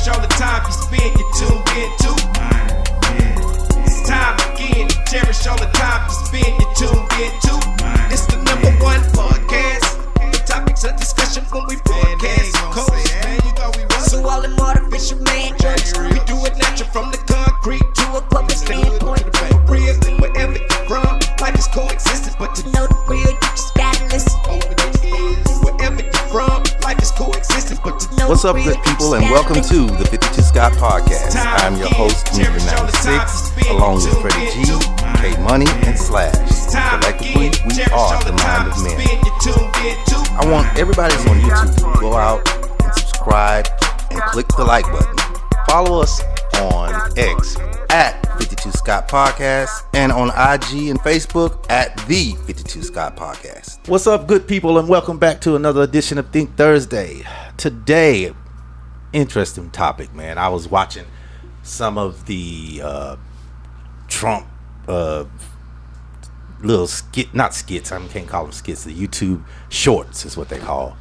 cherish all the time you spend, you tuned in to. It's time again to cherish all the time you spend, you tuned in to. It's the number one podcast. The topics of discussion when we broadcast. So all them artificial man jokes, we do it natural from the concrete to a public standpoint. Real, wherever you're from, life is coexisting, but to know the real, you just gotta listen. Wherever you're from, life is coexisting, but to know. What's up, good people, and welcome to the 52 Scott Podcast. I'm your host, Mr. 96, along with Freddie G, K Money, and Slash. Collectively, we are the Mind of Men. I want everybody that's on YouTube to go out and subscribe and click the like button. Follow us on X at 52 Scott Podcast and on IG and Facebook at the 52 Scott Podcast. What's up, good people, and welcome back to another edition of Think Thursday. Today, interesting topic, man. I was watching some of the Trump little not skits, I can't call them skits, the YouTube shorts is what they call.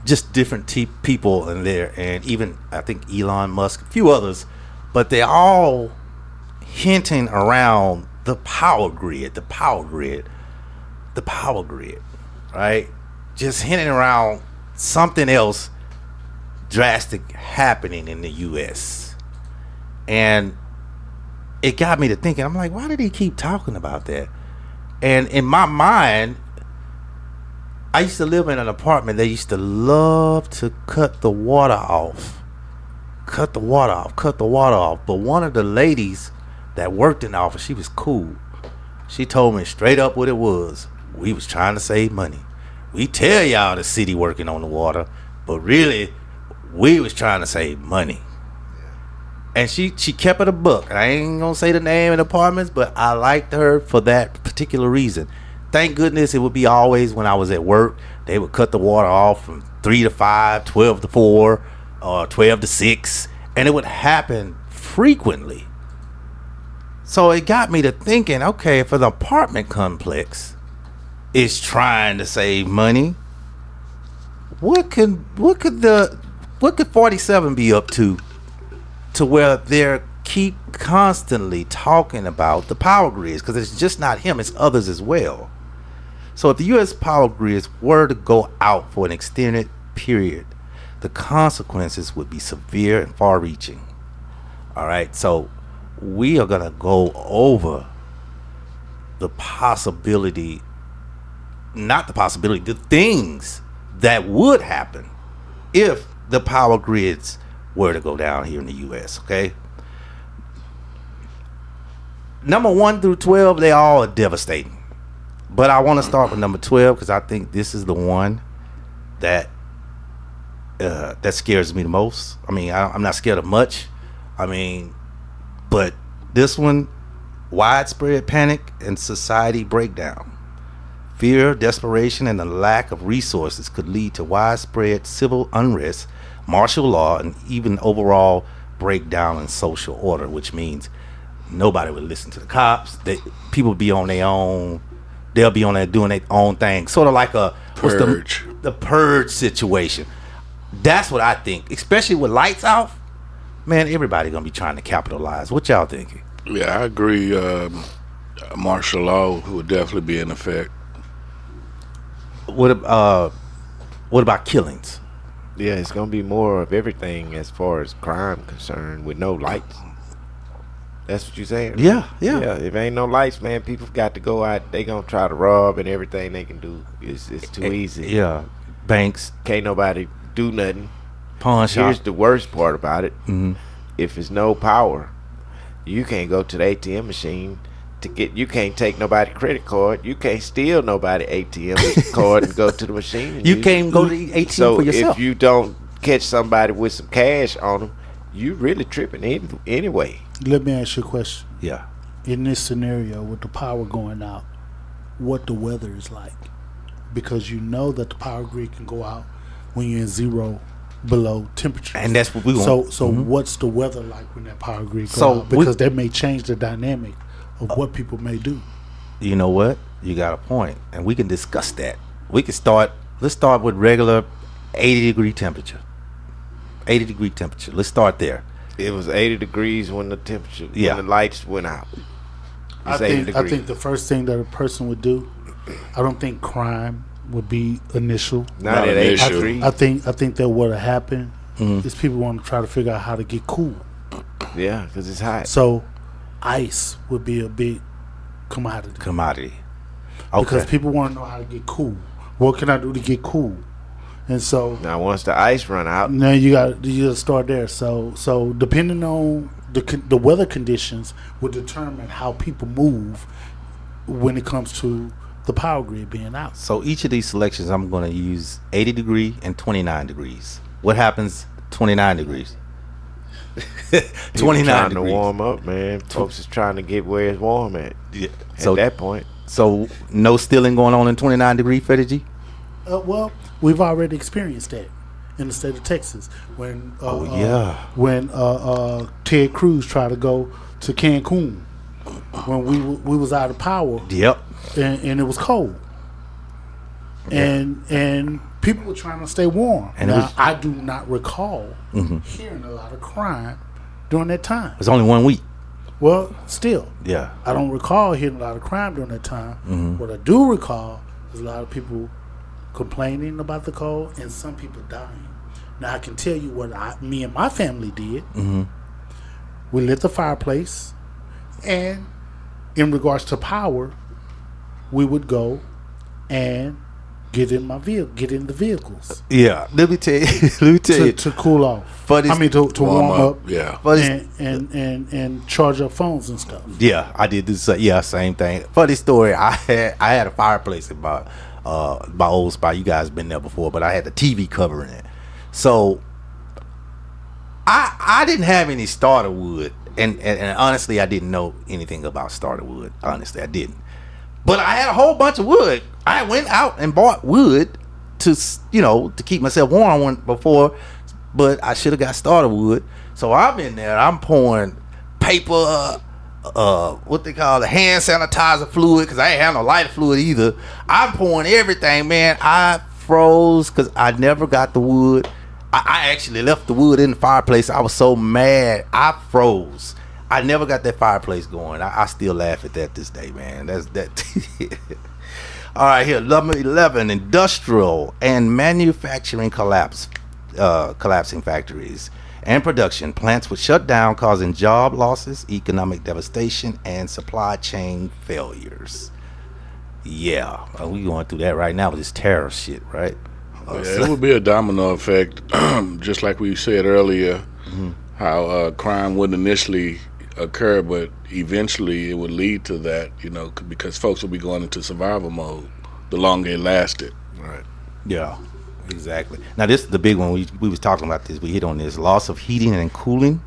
Just different people in there, and even I think Elon Musk, a few others, but they're all hinting around the power grid, right? Just hinting around something else drastic happening in the U.S. And it got me to thinking, I'm like, why did he keep talking about that? And in my mind, I used to live in an apartment. They used to love to cut the water off. But one of the ladies that worked in the office, she was cool. She told me straight up what it was. We was trying to save money. We tell y'all the city working on the water, but really, we was trying to save money. And she kept it a buck. I ain't gonna say the name of the apartments, but I liked her for that particular reason. Thank goodness it would be always when I was at work. They would cut the water off from 3 to 5, 12 to 4, or 12 to 6. And it would happen frequently. So it got me to thinking, okay, if an apartment complex is trying to save money, what could 47 be up to where they're keep constantly talking about the power grids? Because it's just not him, it's others as well. So if the U.S. power grids were to go out for an extended period, the consequences would be severe and far-reaching. All right, so we are going to go over the things that would happen if the power grids were to go down here in the U.S., okay? Number 1 through 12, they all are devastating. But I want to start with number 12 because I think this is the one that scares me the most. I mean, I'm not scared of much. But this one, widespread panic and society breakdown. Fear, desperation, and the lack of resources could lead to widespread civil unrest, martial law, and even overall breakdown in social order, which means nobody would listen to the cops. People would be on their own. They'll be on there doing their own thing. Sort of like a purge. The purge situation. That's what I think. Especially with lights off. Man, everybody going to be trying to capitalize. What y'all thinking? Yeah, I agree. Martial law would definitely be in effect. What about killings? Yeah, it's going to be more of everything as far as crime concerned with no lights. That's what you saying? Yeah. If ain't no lights, man, people got to go out. They gonna try to rob and everything they can do. It's too easy. Yeah, banks. Can't nobody do nothing. Pawn shop. Here's the worst part about it. Mm-hmm. If it's no power, you can't go to the ATM machine to get. You can't take nobody credit card. You can't steal nobody ATM card and go to the machine. You can't go to the ATM for yourself. So if you don't catch somebody with some cash on them, you really tripping anyway. Let me ask you a question. Yeah. In this scenario with the power going out, what the weather is like? Because you know that the power grid can go out when you're in zero below temperature. And that's what we want. So what's the weather like when that power grid goes out? Because that may change the dynamic of what people may do. You know what? You got a point. And we can discuss that. Let's start with regular 80-degree temperature. 80-degree temperature. Let's start there. It was 80 degrees when the temperature, Yeah. when the lights went out. I It's 80 think degrees. the first thing that a person would do, I don't think crime would be initial. Not Not at an 80 issue. degrees. I think that what happened is people want to try to figure out how to get cool. Yeah, because it's hot. So ice would be a big commodity because Okay. people want to know how to get cool. What can I do to get cool? And so Now, once the ice run out, now you got to start there. So depending on the weather conditions will determine how people move when it comes to the power grid being out. So each of these selections, I'm going to use 80 degree and 29 degrees. What happens 29 degrees? people 29 trying degrees. to warm up, man. Folks is trying to get where it's warm at. Yeah. At So that point, so no stealing going on in 29 degree, Freddie G? Well, we've already experienced that in the state of Texas when when Ted Cruz tried to go to Cancun when we was out of power Yep. and it was cold and people were trying to stay warm. And it now was- I do not recall hearing a lot of crime during that time. It's only 1 week. Well, still, Yeah. I don't recall hearing a lot of crime during that time. What I do recall is a lot of people complaining about the cold and some people dying. Now I can tell you what me and my family did. We lit the fireplace, and in regards to power, we would go and get in the vehicles Yeah. Let me tell you. to cool off. But it's- I mean to warm up. Yeah. But it's- And charge up phones and stuff. Yeah, I did this. Yeah, same thing. Funny story. I had a fireplace in my old spot. You guys been there before, but I had the TV covering it. So I didn't have any starter wood, and honestly, I didn't know anything about starter wood. Honestly, I didn't. But I had a whole bunch of wood. I went out and bought wood to keep myself warm before, but I should have got starter wood. So I'm in there. I'm pouring paper, what they call the hand sanitizer fluid, because I ain't have no lighter fluid either. I'm pouring everything, man. I froze because I never got the wood. I actually left the wood in the fireplace. I was so mad. I froze. I never got that fireplace going. I still laugh at that this day, man. That's that. All right, here, number 11, industrial and manufacturing collapsing factories and production plants would shut down, causing job losses, economic devastation, and supply chain failures. Yeah, we going through that right now with this tariff shit, right? Yeah, it would be a domino effect, just like we said earlier, how crime wouldn't initially occur, but eventually it would lead to that, because folks will be going into survival mode the longer it lasted. Right. Yeah, exactly. Now this is the big one. We was talking about this. We hit on this. Loss of heating and cooling.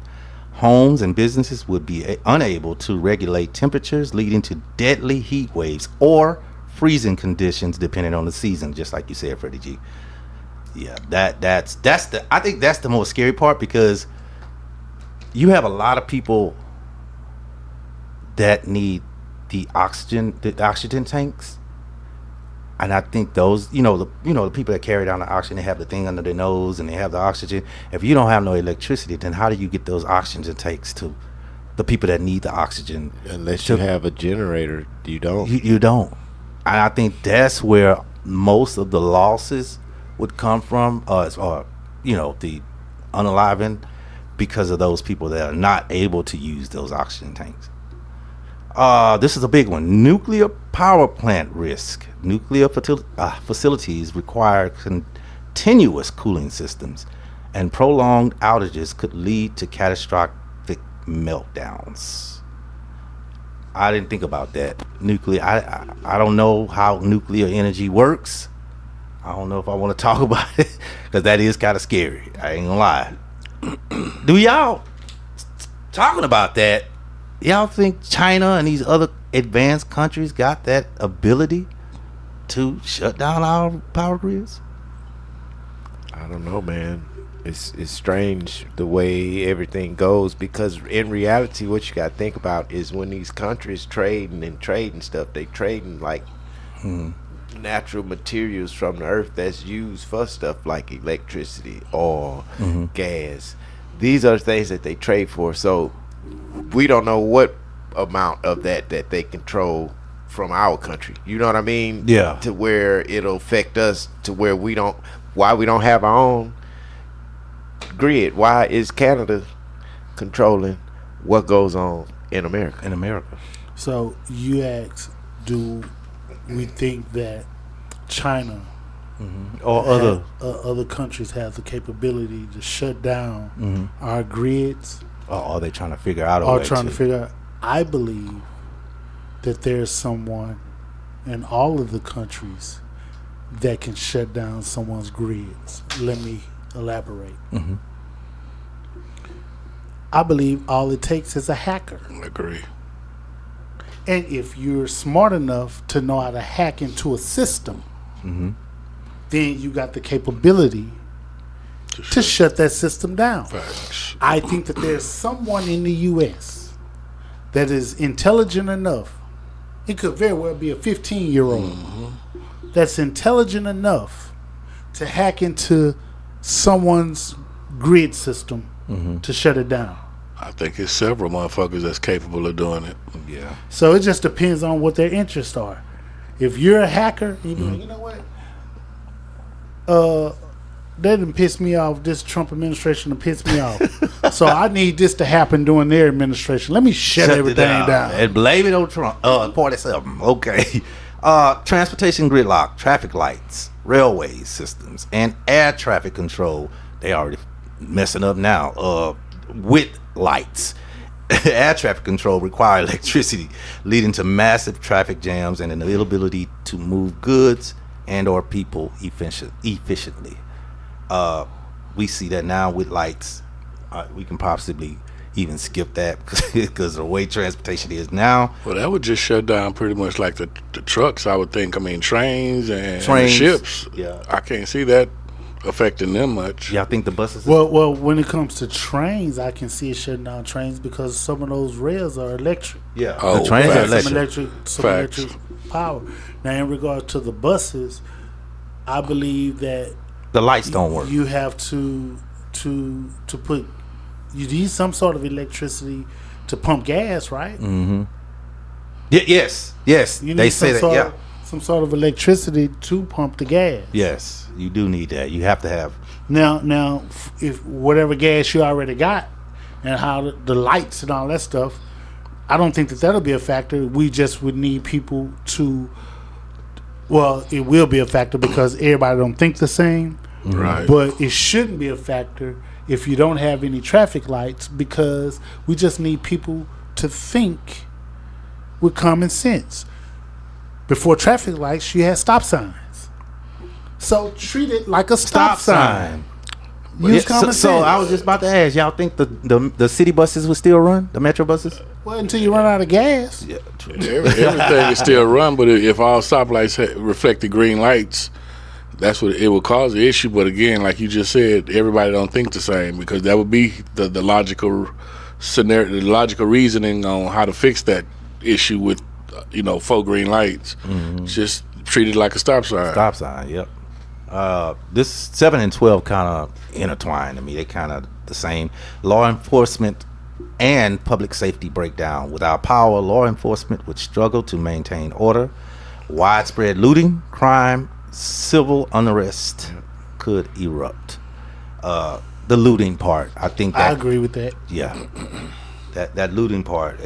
Homes and businesses would be unable to regulate temperatures, leading to deadly heat waves or freezing conditions, depending on the season. Just like you said, Freddie G. Yeah, that's the. I think that's the most scary part, because you have a lot of people that need the oxygen tanks. And I think those, the people that carry down the oxygen, they have the thing under their nose and they have the oxygen. If you don't have no electricity, then how do you get those oxygen tanks to the people that need the oxygen? unless you have a generator, you don't. You don't. And I think that's where most of the losses would come from, the unaliving, because of those people that are not able to use those oxygen tanks. This is a big one. Nuclear power plant risk. Nuclear facilities require continuous cooling systems, and prolonged outages could lead to catastrophic meltdowns. I didn't think about that. Nuclear. I don't know how nuclear energy works. I don't know if I want to talk about it, because that is kind of scary. I ain't gonna lie. Do y'all, talking about that, y'all think China and these other advanced countries got that ability to shut down our power grids? I don't know, man. It's strange the way everything goes, because in reality, what you got to think about is when these countries trading stuff, they trading like natural materials from the earth that's used for stuff like electricity, oil, gas. These are things that they trade for. So we don't know what amount of that they control from our country. You know what I mean? Yeah. To where it'll affect us to where why we don't have our own grid. Why is Canada controlling what goes on in America? In America. So you ask, do we think that China Or other countries have the capability to shut down our grids? Or are they trying to figure out a Or way trying to figure out? I believe that there's someone in all of the countries that can shut down someone's grids. Let me elaborate. I believe all it takes is a hacker. I agree. And if you're smart enough to know how to hack into a system, then you got the capability to shut that system down. Facts. I think that there's someone in the U.S. that is intelligent enough. It could very well be a 15-year-old that's intelligent enough to hack into someone's grid system to shut it down. I think it's several motherfuckers that's capable of doing it. Yeah. So it just depends on what their interests are. If you're a hacker, you be like, you know what? That done pissed me off. This Trump administration done pissed me off. So I need this to happen during their administration. Let me shut everything down. And blame it on Trump. 47. Okay. Transportation gridlock, traffic lights, railway systems, and air traffic control. They already messing up now. With lights. Air traffic control require electricity, leading to massive traffic jams and an inability to move goods and or people efficiently. We see that now with lights. We can possibly even skip that because the way transportation is now. Well, that would just shut down pretty much like the trucks, I would think. I mean, trains and the ships. Yeah. I can't see that affecting them much. Yeah, I think the buses. Well, when it comes to trains, I can see it shutting down trains because some of those rails are electric. Yeah, Oh, the trains are facts. electric. Some Facts. electric power. Now, in regard to the buses, I believe that The lights don't work. you have to put. You need some sort of electricity to pump gas, right? Yes. You need They say that. Yeah. some sort of electricity to pump the gas. Yes, you do need that. You have to have. Now, if whatever gas you already got, and how the lights and all that stuff, I don't think that that'll be a factor. We just would need people to. Well, it will be a factor because everybody don't think the same. Right. But it shouldn't be a factor if you don't have any traffic lights because we just need people to think with common sense. Before traffic lights, you had stop signs. So treat it like a stop sign. Use common sense. So I was just about to ask, y'all think the city buses will still run? The metro buses? Well, until you run out of gas. Yeah. Everything is still run, but if all stoplights reflect the green lights, that's what it would cause the issue. But again, like you just said, everybody don't think the same because that would be the logical scenario, the logical reasoning on how to fix that issue with 4 green lights. Just treat it like a stop sign. Stop sign. Yep. This 7 and 12 kind of intertwined to me. They kind of the same. Law enforcement and public safety breakdown. Without power, law enforcement would struggle to maintain order. Widespread looting, crime, civil unrest could erupt. The looting part, I think that, I agree with that. yeah, that looting part.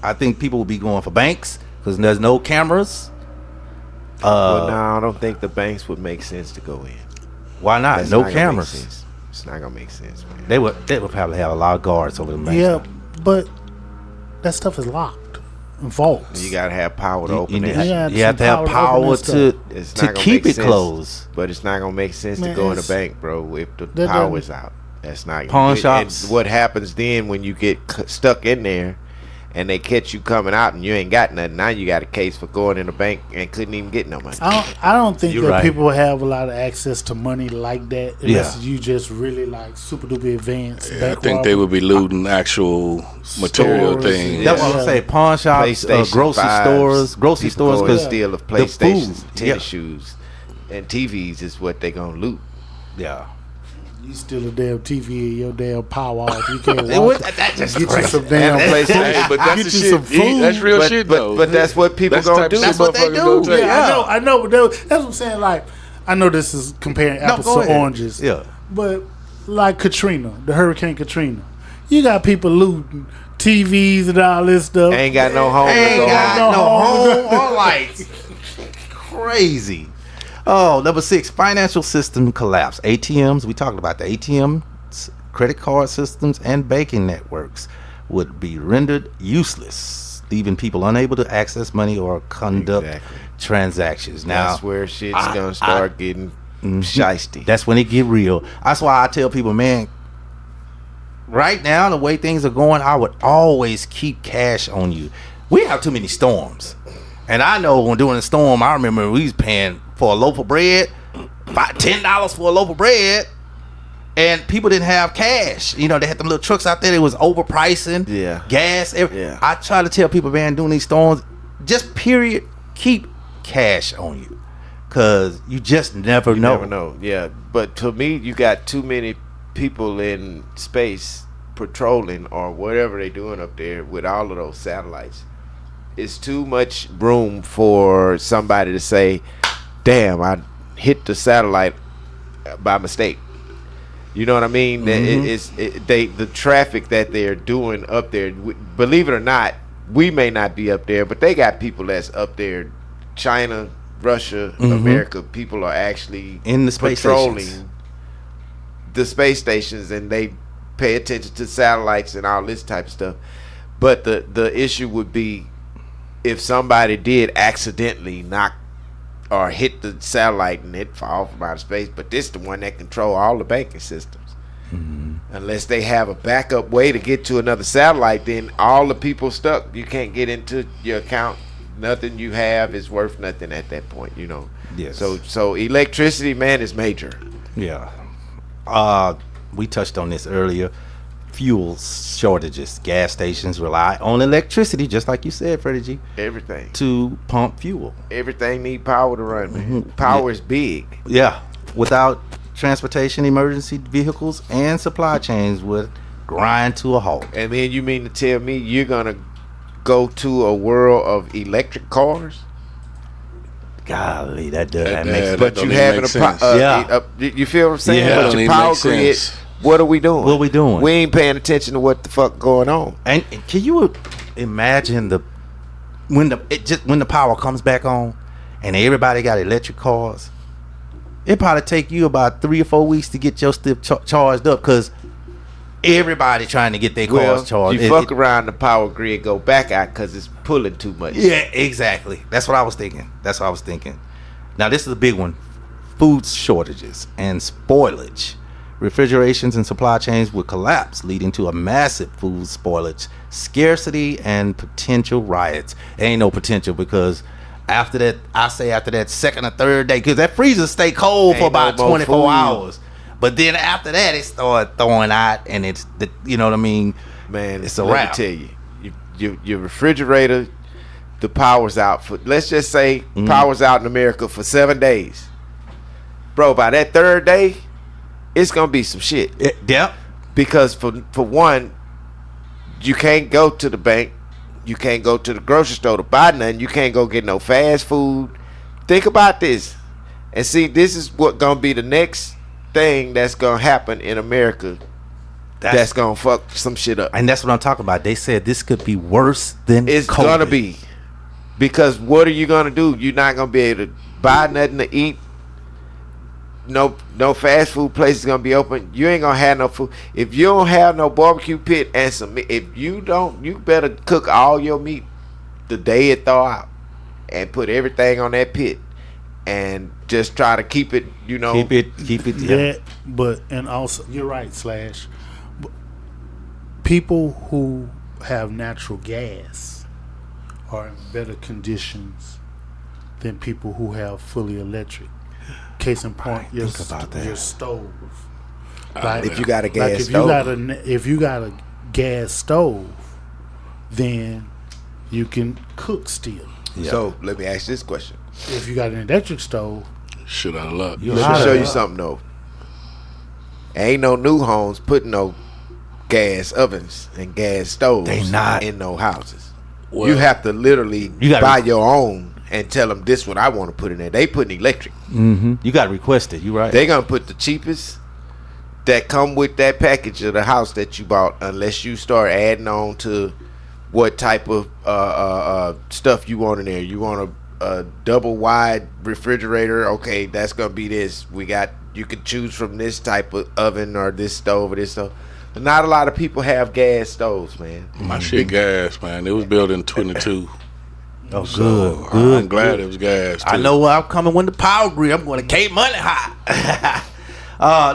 I think people will be going for banks because there's no cameras. Well, no, I don't think the banks would make sense to go in. Why not? That's No not gonna make cameras. sense. It's not gonna make sense, man. They would probably have a lot of guards over the banks. Yeah, but that stuff is locked. Vaults. You gotta have power to open You, it. Yeah, you have to have some power power to It's to not gonna keep make it sense. closed. But it's not gonna make sense Man, to go in a it's- bank, bro, if the That power's out. That's not Pawn and shops. what happens then when you get stuck in there, and they catch you coming out and you ain't got nothing. Now you got a case for going in the bank and couldn't even get no money. I don't think You're that right. people have a lot of access to money like that unless you just really like super duper advanced. Yeah, I think they would be looting actual material Stores, things. That's what I'm saying. Pawn shops, PlayStation grocery 5s, stores, people go and because steal of the PlayStations, food, tennis yeah. shoes, and TVs is what they gonna loot. Yeah. You steal a damn TV in your damn power off. You can't It was- watch it. that just Get you crazy. some damn And PlayStation. Hey, but that's Get the you shit. some food. That's real shit, though. But that's what people That's the gonna type do. of That's shit what they motherfuckers do. gonna take. Yeah. I know, but that's what I'm saying. Like, I know this is comparing apples go to ahead. oranges. Yeah. But like Katrina, the Hurricane Katrina, you got people looting TVs and all this stuff. Ain't got no home. Ain't to go got home. no home or lights. Crazy. Oh, number 6, financial system collapse. ATMs, we talked about the ATMs, credit card systems, and banking networks would be rendered useless, leaving people unable to access money or conduct Exactly. transactions. Now, That's where shit's gonna start getting shiesty. that's when it get real. That's why I tell people, man, right now, the way things are going, I would always keep cash on you. We have too many storms. And I know when doing a storm, I remember we was paying for a loaf of bread, about $10 for a loaf of bread, and people didn't have cash. You know, they had them little trucks out there that was overpricing. Yeah. Gas. Yeah. I try to tell people, man, doing these storms, just period, keep cash on you. Because you just never know. Never know. Yeah, but to me, you got too many people in space patrolling or whatever they doing up there with all of those satellites. It's too much room for somebody to say, "Damn, I hit the satellite by mistake." You know what I mean? The traffic that they're doing up there. Believe it or not, we may not be up there, but they got people that's up there. China, Russia, America. People are actually In the space patrolling stations. the space stations, and they pay attention to satellites and all this type of stuff. But the issue would be if somebody did accidentally knock or hit the satellite and it fall from outer space. But this the one that control all the banking systems. Unless they have a backup way to get to another satellite, then all the people stuck. You can't get into your account. Nothing you have is worth nothing at that point. You know. Yes. So electricity, man, is major. Yeah. We touched on this earlier. Fuel shortages. Gas stations rely on electricity, just like you said, Freddie G, Everything. to pump fuel. Everything need power to run, man. Power is big. Yeah. Without transportation, emergency vehicles and supply chains would grind to a halt. And then you mean to tell me you're gonna go to a world of electric cars? Golly, that That makes don't But you even having make a sense. you feel what I'm saying? Yeah. But Don't your even power make grid, sense. what are we doing? What we doing? We ain't paying attention to what the fuck going on. And can you imagine when the power comes back on and everybody got electric cars? It probably take you about 3 or 4 weeks to get your stuff charged up because everybody trying to get their cars charged. You fuck around, the power grid go back out because it's pulling too much. Yeah, exactly. That's what I was thinking. Now this is a big one: food shortages and spoilage. Refrigerations and supply chains would collapse, leading to a massive food spoilage, scarcity, and potential riots. Ain't no potential because after that second or third day, because that freezer stay cold for Ain't no about more 24 food. hours. But then after that, it started thawing out, and it's you know what I mean. Man, It's a let wrap. me tell you, your refrigerator, the power's out for, let's just say power's out in America for 7 days. Bro, by that third day, it's gonna be some shit. Yep. Because for one, you can't go to the bank, you can't go to the grocery store to buy nothing, you can't go get no fast food. Think about this. And see, this is what gonna be the next thing that's gonna happen in America that's gonna fuck some shit up. And that's what I'm talking about. They said this could be worse than It's COVID. gonna be. Because what are you gonna do? You're not gonna be able to buy nothing to eat. No fast food place is gonna be open. You ain't gonna have no food. If you don't have no barbecue pit and some meat, if you don't, you better cook all your meat the day it thaw out and put everything on that pit and just try to keep it, you know. Keep it. Yeah. That, but and also you're right, Slash. People who have natural gas are in better conditions than people who have fully electric. Case in point, your think about that. your stove. If you got a gas if stove, if you got a gas stove, then you can cook still. Yeah. so let me ask this question. If you got an electric stove, Shit out of luck. You Let hot me show as you hell. something though. Ain't no new homes putting no gas ovens and gas stoves They not. in no houses. Well, you have to literally You gotta- buy your own and tell them this what I want to put in there. They putting electric. You got to request it. You right. They gonna put the cheapest that come with that package of the house that you bought, unless you start adding on to what type of stuff you want in there. You want a double wide refrigerator? Okay, that's gonna be this. You can choose from this type of oven or this stove or this stove. But not a lot of people have gas stoves, man. my shit gas, man. It was built in 22. oh, So good. Good. I'm glad it was gas. I too. know where I'm coming when the power grid. I'm going to Cape Money high.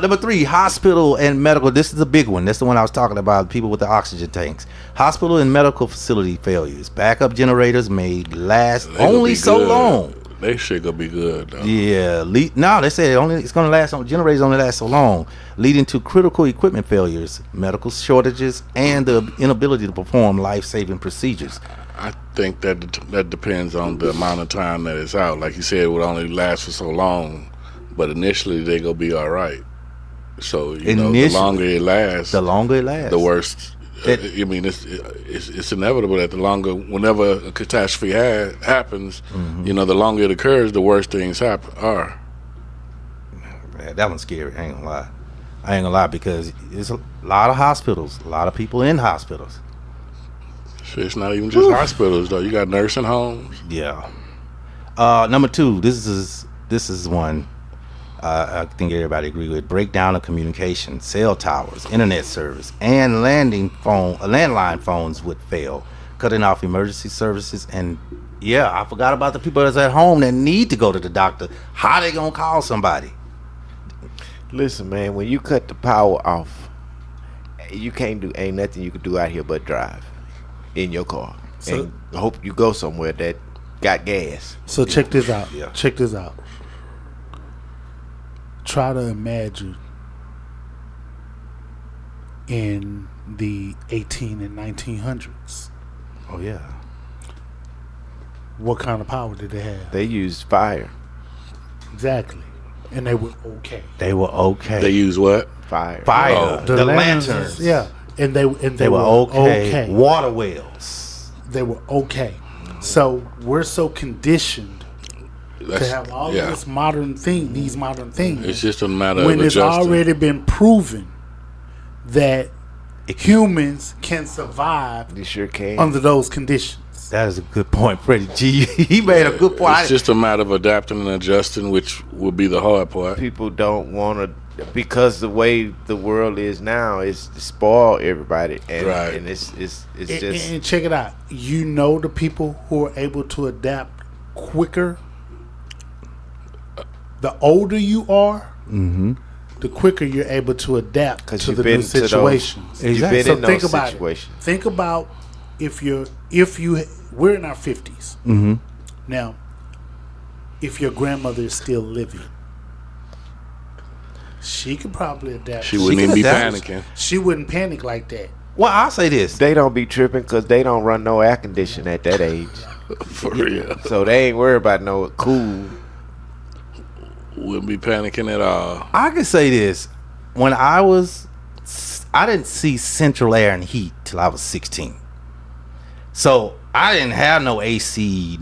Number 3, hospital and medical. This is a big one. That's the one I was talking about. People with the oxygen tanks. Hospital and medical facility failures. Backup generators may last They gonna only be so good. long. They shit gonna be good though. Yeah, no, they said it's going to last. Generators only last so long, leading to critical equipment failures, medical shortages, and the inability to perform life-saving procedures. I think that depends on the amount of time that it's out. Like you said, it would only last for so long, but initially they gonna be all right. So the Initially, longer it lasts, The longer it lasts, the worse. It- I mean, it's inevitable that the longer, whenever a catastrophe happens, Mm-hmm. the longer it occurs, the worse things are. Man, that one's scary. I ain't gonna lie. Because there's a lot of hospitals, a lot of people in hospitals. Shit, it's not even just hospitals though. You got nursing homes. Yeah. Number 2, this is one I think everybody agree with. Breakdown of communication, cell towers, internet service, and landline phones would fail, cutting off emergency services. And yeah, I forgot about the people that's at home that need to go to the doctor. How they gonna call somebody? Listen, man, when you cut the power off, ain't nothing you can do out here but drive in your car. So- And hope you go somewhere that got gas. so check this out. Yeah. Check this out. Try to imagine in the 18 and 1900s. Oh yeah. What kind of power did they have? They use fire. Exactly. And they were okay. They were okay. They use what? Fire. Fire. Oh. the lanterns. Yeah. And they They were okay. Water wells. They were okay. So we're so conditioned to have all yeah. these modern things. It's just a matter when of it's adjusting. already been proven that humans can survive You sure can. under those conditions. That is a good point, Freddie G. He made a good point. It's just a matter of adapting and adjusting, which will be the hard part. People don't want to, because the way the world is now is to spoil everybody, and Right. and it's And, just and check it out. You know the people who are able to adapt quicker. The older you are, the quicker you're able to adapt 'Cause to you've the been new to those- situations. you've Exactly. been So in think those about situations. it. Think about we're in our 50s now. If your grandmother is still living, she could probably adapt. She wouldn't even can be adapt. panicking. She wouldn't panic like that. Well, I'll say this. They don't be tripping because they don't run no air condition at that age, For real. so they ain't worried about no cool. Wouldn't be panicking at all. I can say this. When I didn't see central air and heat till I was 16. So I didn't have no AC.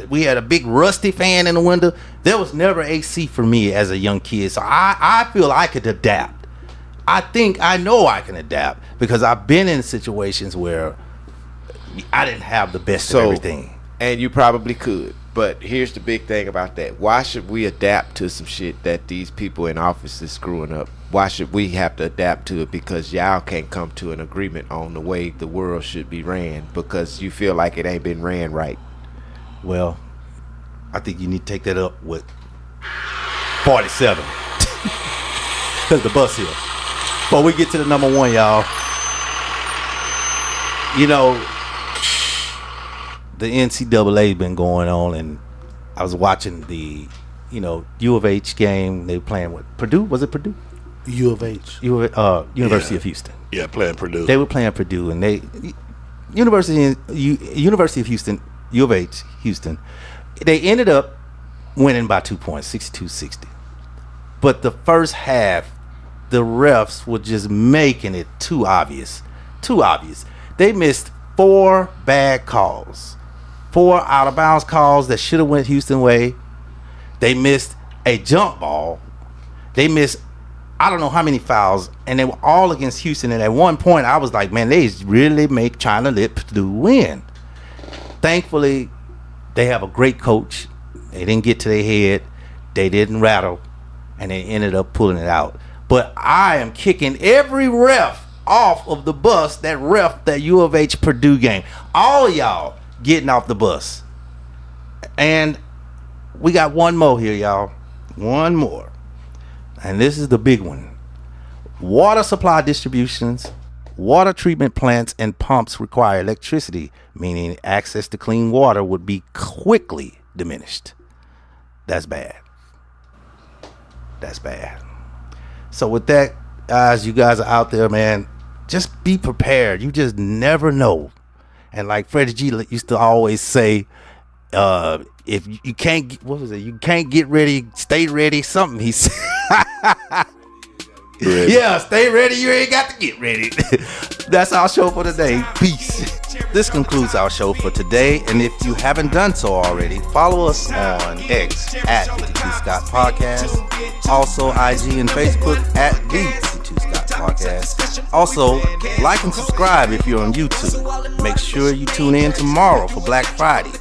We had a big rusty fan in the window. There was never AC for me as a young kid. So I feel I could adapt. I know I can adapt because I've been in situations where I didn't have the best of everything. And you probably could. But here's the big thing about that. Why should we adapt to some shit that these people in office is screwing up? Why should we have to adapt to it? Because y'all can't come to an agreement on the way the world should be ran because you feel like it ain't been ran right. Well, I think you need to take that up with 47. Because the bus here. Before we get to the number 1, y'all. you know, the NCAA been going on, and I was watching the, U of H game. They were playing with Purdue. Was it Purdue? U of H. University of Houston. Yeah, playing Purdue. They were playing Purdue, and University of Houston, U of H, Houston. They ended up winning by 2 points, 62-60. But the first half, the refs were just making it too obvious. Too obvious. They missed 4 bad calls. 4 out of bounds calls that should have went Houston way. They missed a jump ball. They missed I don't know how many fouls, and they were all against Houston. And at one point, I was like, man, they really trying to let Purdue win. Thankfully, they have a great coach. They didn't get to their head. They didn't rattle, and they ended up pulling it out. But I am kicking every ref off of the bus that ref that U of H Purdue game. All of y'all getting off the bus. And we got one more here, y'all. One more. And this is the big one. Water supply distributions, water treatment plants, and pumps require electricity, meaning access to clean water would be quickly diminished. That's bad. That's bad. So with that, guys, you guys are out there, man. Just be prepared. You just never know. And like Freddie G used to always say, if you can't, what was it? You can't get ready, stay ready. Something he said. Yeah, stay ready. You ain't got to get ready. That's our show for today. Peace. This concludes our show for today. And if you haven't done so already, follow us on X at 52 Scott Podcast. Also, IG and Facebook at the 52 Scott Podcast. Also, like and subscribe if you're on YouTube. Make sure you tune in tomorrow for Black Friday.